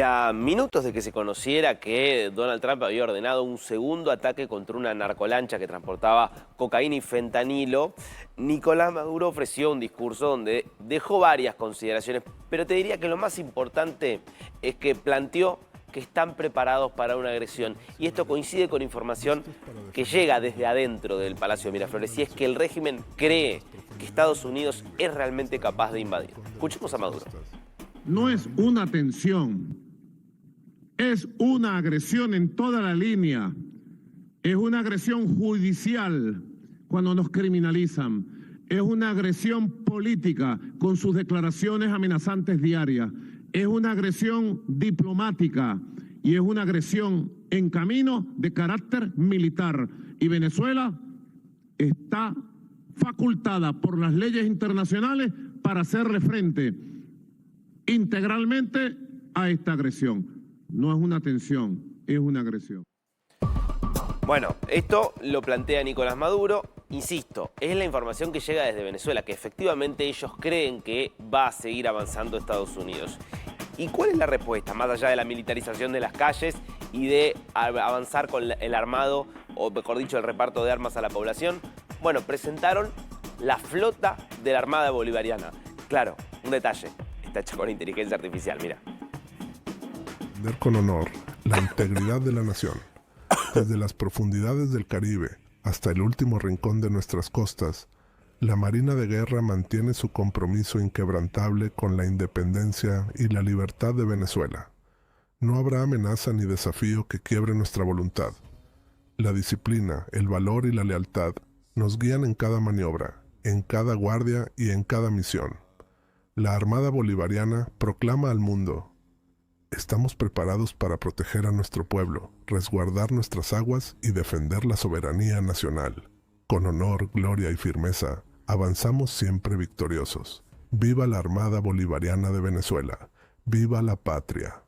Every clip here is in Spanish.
a minutos de que se conociera que Donald Trump había ordenado un segundo ataque contra una narcolancha que transportaba cocaína y fentanilo, Nicolás Maduro ofreció un discurso donde dejó varias consideraciones, pero te diría que lo más importante es que planteó que están preparados para una agresión. Y esto coincide con información que llega desde adentro del Palacio de Miraflores, y es que el régimen cree que Estados Unidos es realmente capaz de invadir. Escuchemos a Maduro. No es una tensión, es una agresión en toda la línea. Es una agresión judicial cuando nos criminalizan. Es una agresión política con sus declaraciones amenazantes diarias. Es una agresión diplomática y es una agresión en camino de carácter militar. Y Venezuela está facultada por las leyes internacionales para hacerle frente integralmente a esta agresión. No es una tensión, es una agresión. Bueno, esto lo plantea Nicolás Maduro. Insisto, es la información que llega desde Venezuela, que efectivamente ellos creen que va a seguir avanzando Estados Unidos. ¿Y cuál es la respuesta? Más allá de la militarización de las calles y de avanzar con el armado, o mejor dicho, el reparto de armas a la población. Bueno, presentaron la flota de la Armada Bolivariana. Claro, un detalle, está hecha con inteligencia artificial, mira. Defender con honor la integridad de la nación, desde las profundidades del Caribe hasta el último rincón de nuestras costas. La Marina de Guerra mantiene su compromiso inquebrantable con la independencia y la libertad de Venezuela. No habrá amenaza ni desafío que quiebre nuestra voluntad. La disciplina, el valor y la lealtad nos guían en cada maniobra, en cada guardia y en cada misión. La Armada Bolivariana proclama al mundo: estamos preparados para proteger a nuestro pueblo, resguardar nuestras aguas y defender la soberanía nacional. Con honor, gloria y firmeza, avanzamos siempre victoriosos. ¡Viva la Armada Bolivariana de Venezuela! ¡Viva la patria!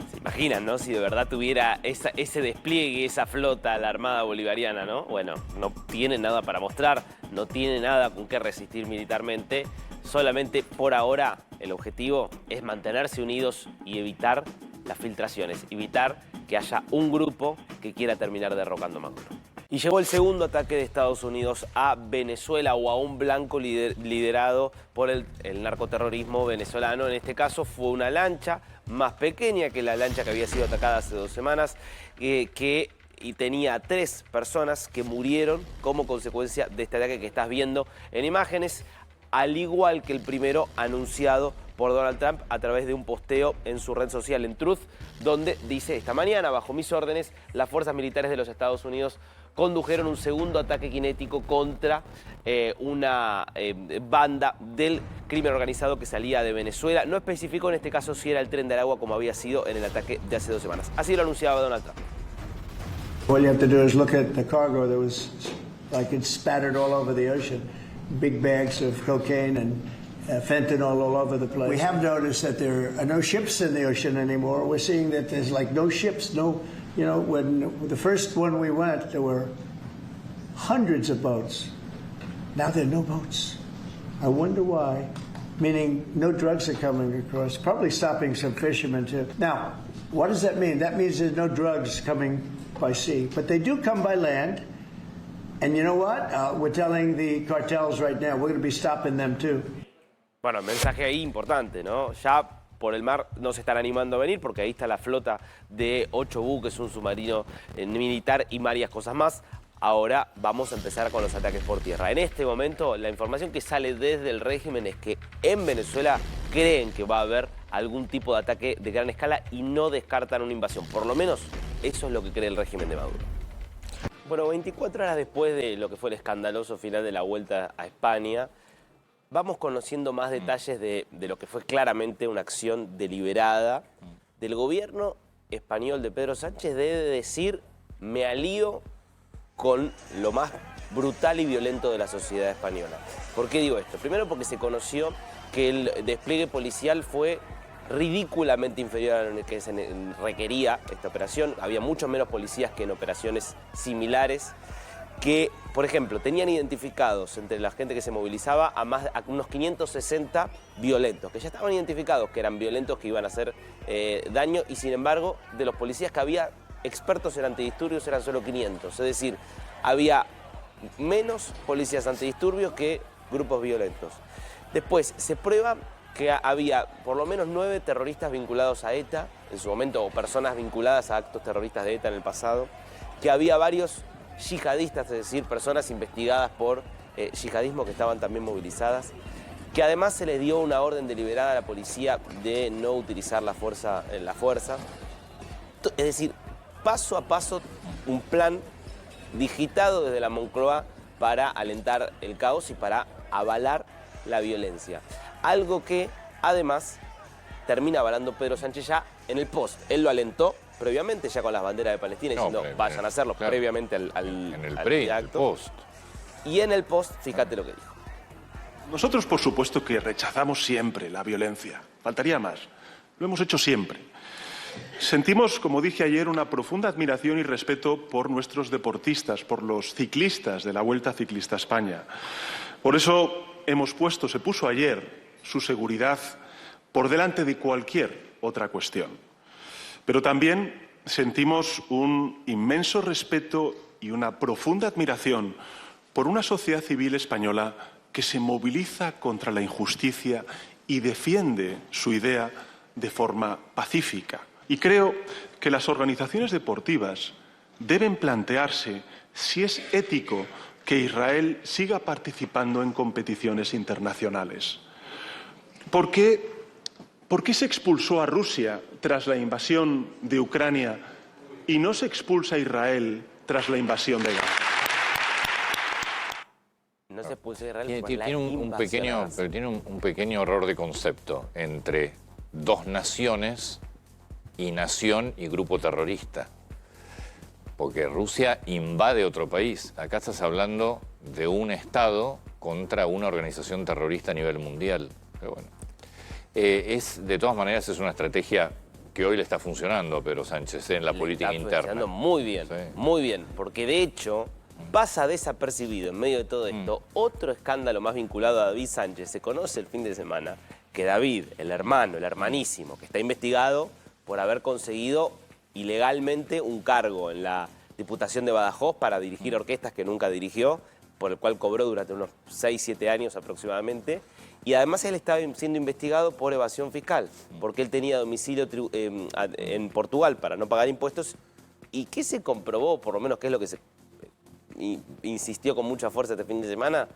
Se imaginan, ¿no? Si de verdad tuviera ese despliegue, esa flota, la Armada Bolivariana, ¿no? Bueno, no tiene nada para mostrar, no tiene nada con qué resistir militarmente. Solamente por ahora el objetivo es mantenerse unidos y evitar las filtraciones, evitar que haya un grupo que quiera terminar derrocando a Maduro. Y llegó el segundo ataque de Estados Unidos a Venezuela, o a un blanco liderado por el narcoterrorismo venezolano. En este caso fue una lancha más pequeña que la lancha que había sido atacada hace 2 semanas, y tenía 3 personas que murieron como consecuencia de este ataque que estás viendo en imágenes, al igual que el primero anunciado por Donald Trump a través de un posteo en su red social, en Truth, donde dice: esta mañana, bajo mis órdenes, las fuerzas militares de los Estados Unidos condujeron un segundo ataque cinético contra una banda del crimen organizado que salía de Venezuela. No especificó en este caso si era el Tren de Aragua, como había sido en el ataque de hace 2 semanas. Así lo anunciaba Donald Trump. All you have to do is look at the cargo that was like it's spattered all over the ocean. Big bags of cocaine and fentanyl all over the place. We have noticed that there are no ships in the ocean anymore. We're seeing that there's like no ships, no, you know, when the first one we went, there were hundreds of boats. Now there are no boats. I wonder why. Meaning no drugs are coming across, probably stopping some fishermen too. Now, what does that mean? That means there's no drugs coming by sea, but they do come by land. And you know what? We're telling the cartels right now, we're going to be stopping them too. Bueno, mensaje ahí importante, ¿no? Ya por el mar no se están animando a venir, porque ahí está la flota de 8 buques, un submarino militar y varias cosas más. Ahora vamos a empezar con los ataques por tierra. En este momento, la información que sale desde el régimen es que en Venezuela creen que va a haber algún tipo de ataque de gran escala y no descartan una invasión. Por lo menos eso es lo que cree el régimen de Maduro. Bueno, 24 horas después de lo que fue el escandaloso final de la vuelta a España, vamos conociendo más detalles de lo que fue claramente una acción deliberada del gobierno español de Pedro Sánchez, de decir: me alío con lo más brutal y violento de la sociedad española. ¿Por qué digo esto? Primero, porque se conoció que el despliegue policial fue ridículamente inferior a lo que se requería esta operación. Había mucho menos policías que en operaciones similares. que, por ejemplo, tenían identificados entre la gente que se movilizaba a unos 560 violentos, que ya estaban identificados que eran violentos, que iban a hacer daño, y sin embargo, de los policías que había expertos en antidisturbios eran solo 500. Es decir, había menos policías antidisturbios que grupos violentos. Después, se prueba que había por lo menos 9 terroristas vinculados a ETA en su momento, o personas vinculadas a actos terroristas de ETA en el pasado, que había varios yihadistas, es decir, personas investigadas por yihadismo que estaban también movilizadas, que además se les dio una orden deliberada a la policía de no utilizar la fuerza. Es decir, paso a paso, un plan digitado desde la Moncloa para alentar el caos y para avalar la violencia. Algo que, además, termina avalando Pedro Sánchez ya en el post. Él lo alentó previamente, ya con las banderas de Palestina, diciendo vayan a hacerlo, claro, previamente al en el pre, el post. Y en el post, fíjate lo que dijo. Nosotros, por supuesto, que rechazamos siempre la violencia. Faltaría más. Lo hemos hecho siempre. Sentimos, como dije ayer, una profunda admiración y respeto por nuestros deportistas, por los ciclistas de la Vuelta Ciclista a España. Por eso se puso ayer su seguridad por delante de cualquier otra cuestión. Pero también sentimos un inmenso respeto y una profunda admiración por una sociedad civil española que se moviliza contra la injusticia y defiende su idea de forma pacífica. Y creo que las organizaciones deportivas deben plantearse si es ético que Israel siga participando en competiciones internacionales. ¿Por qué se expulsó a Rusia tras la invasión de Ucrania y no se expulsa a Israel tras la invasión de Gaza? No se expulsa a Israel. Tiene un pequeño error de concepto entre dos naciones y nación y grupo terrorista. Porque Rusia invade otro país. Acá estás hablando de un Estado contra una organización terrorista a nivel mundial. Pero bueno, de todas maneras es una estrategia que hoy le está funcionando a Pedro Sánchez en la política interna. Está funcionando muy bien, porque de hecho pasa desapercibido en medio de todo esto otro escándalo más vinculado a David Sánchez. Se conoce el fin de semana que David, el hermanísimo, que está investigado por haber conseguido ilegalmente un cargo en la Diputación de Badajoz para dirigir orquestas que nunca dirigió, por el cual cobró durante unos 6-7 años aproximadamente. Y además él estaba siendo investigado por evasión fiscal, porque él tenía domicilio en Portugal para no pagar impuestos. ¿Y qué se comprobó, por lo menos qué es lo que se insistió con mucha fuerza este fin de semana?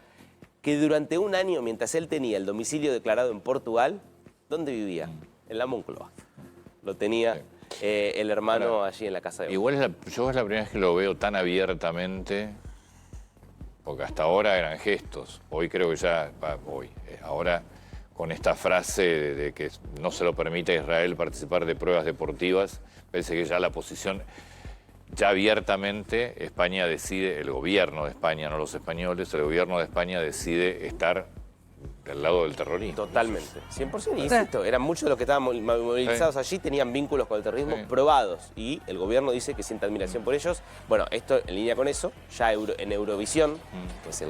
Que durante un año, mientras él tenía el domicilio declarado en Portugal, ¿dónde vivía? En la Moncloa. Lo tenía el hermano allí en la casa de... Igual yo es la primera vez que lo veo tan abiertamente, porque hasta ahora eran gestos. Hoy creo que ya... ahora con esta frase de que no se lo permite a Israel participar de pruebas deportivas, parece que ya la posición... Ya abiertamente España decide, el gobierno de España, no los españoles, el gobierno de España decide estar del lado del terrorismo. Totalmente, 100%. Y insisto, eran muchos de los que estaban movilizados allí, tenían vínculos con el terrorismo probados. Y el gobierno dice que siente admiración por ellos. Bueno, esto en línea con eso, ya en Eurovisión, que es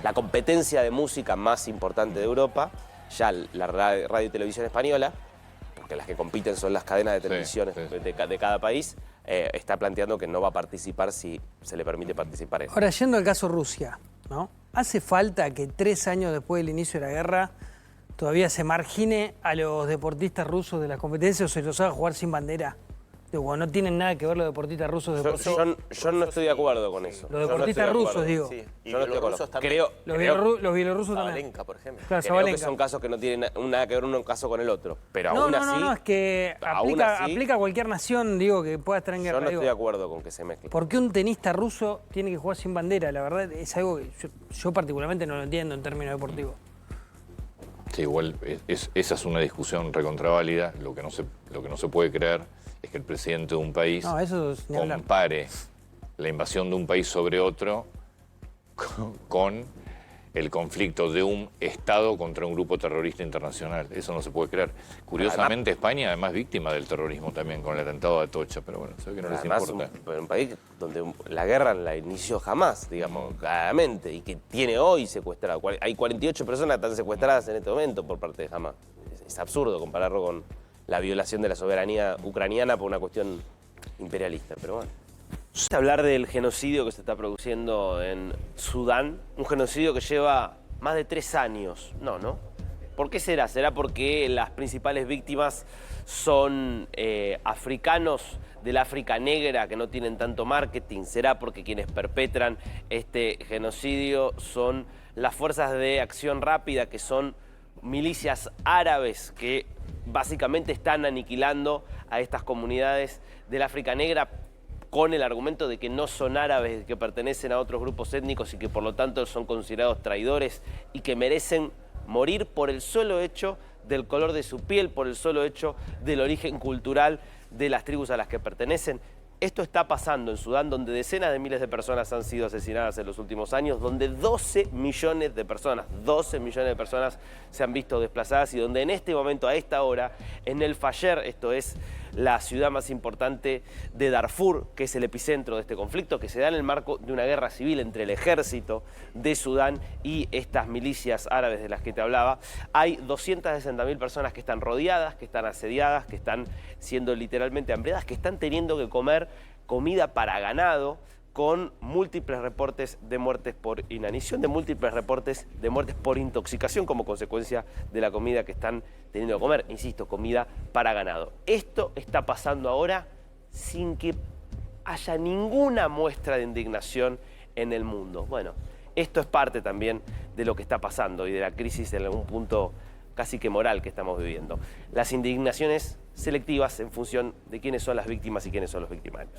la competencia de música más importante de Europa, ya la radio y televisión española, porque las que compiten son las cadenas de televisión de cada país, está planteando que no va a participar si se le permite participar. Ahora, yendo al caso Rusia, ¿no? ¿Hace falta que 3 años después del inicio de la guerra todavía se margine a los deportistas rusos de las competencias o se los haga jugar sin bandera? Digo, no tienen nada que ver los deportistas rusos de yo no estoy de acuerdo con eso. Los deportistas rusos, digo. Sí. Yo no estoy de acuerdo. Los bielorrusos también. Zabalenka, por ejemplo. Claro, creo que son casos que no tienen nada que ver uno caso con el otro. Pero aún así... No, es que aplica a cualquier nación, digo, que pueda estar en guerra. Yo no estoy de acuerdo con que se mezcle. ¿Por qué un tenista ruso tiene que jugar sin bandera? La verdad es algo que yo particularmente no lo entiendo en términos deportivos. Sí, igual esa es una discusión recontraválida. Lo que no se puede creer es que el presidente de un país compare la invasión de un país sobre otro con el conflicto de un Estado contra un grupo terrorista internacional. Eso no se puede creer. Curiosamente, España además víctima del terrorismo también con el atentado de Atocha, pero bueno, sé que no les importa. Un país donde la guerra la inició jamás, digamos, claramente, y que tiene hoy secuestrado. Hay 48 personas que están secuestradas en este momento por parte de Hamás. Es absurdo compararlo con la violación de la soberanía ucraniana por una cuestión imperialista, pero bueno. Vamos a hablar del genocidio que se está produciendo en Sudán, un genocidio que lleva más de 3 años. ¿No? ¿Por qué será? ¿Será porque las principales víctimas son africanos del África negra que no tienen tanto marketing? ¿Será porque quienes perpetran este genocidio son las fuerzas de acción rápida, que son milicias árabes que básicamente están aniquilando a estas comunidades del África negra con el argumento de que no son árabes, que pertenecen a otros grupos étnicos y que por lo tanto son considerados traidores y que merecen morir por el solo hecho del color de su piel, por el solo hecho del origen cultural de las tribus a las que pertenecen? Esto está pasando en Sudán, donde decenas de miles de personas han sido asesinadas en los últimos años, donde 12 millones de personas se han visto desplazadas y donde en este momento, a esta hora, en el Fasher, esto es la ciudad más importante de Darfur, que es el epicentro de este conflicto, que se da en el marco de una guerra civil entre el ejército de Sudán y estas milicias árabes de las que te hablaba. Hay 260.000 personas que están rodeadas, que están asediadas, que están siendo literalmente hambriadas, que están teniendo que comer comida para ganado, con múltiples reportes de muertes por inanición, de múltiples reportes de muertes por intoxicación como consecuencia de la comida que están teniendo que comer. Insisto, comida para ganado. Esto está pasando ahora sin que haya ninguna muestra de indignación en el mundo. Bueno, esto es parte también de lo que está pasando y de la crisis en algún punto casi que moral que estamos viviendo. Las indignaciones selectivas en función de quiénes son las víctimas y quiénes son los victimarios.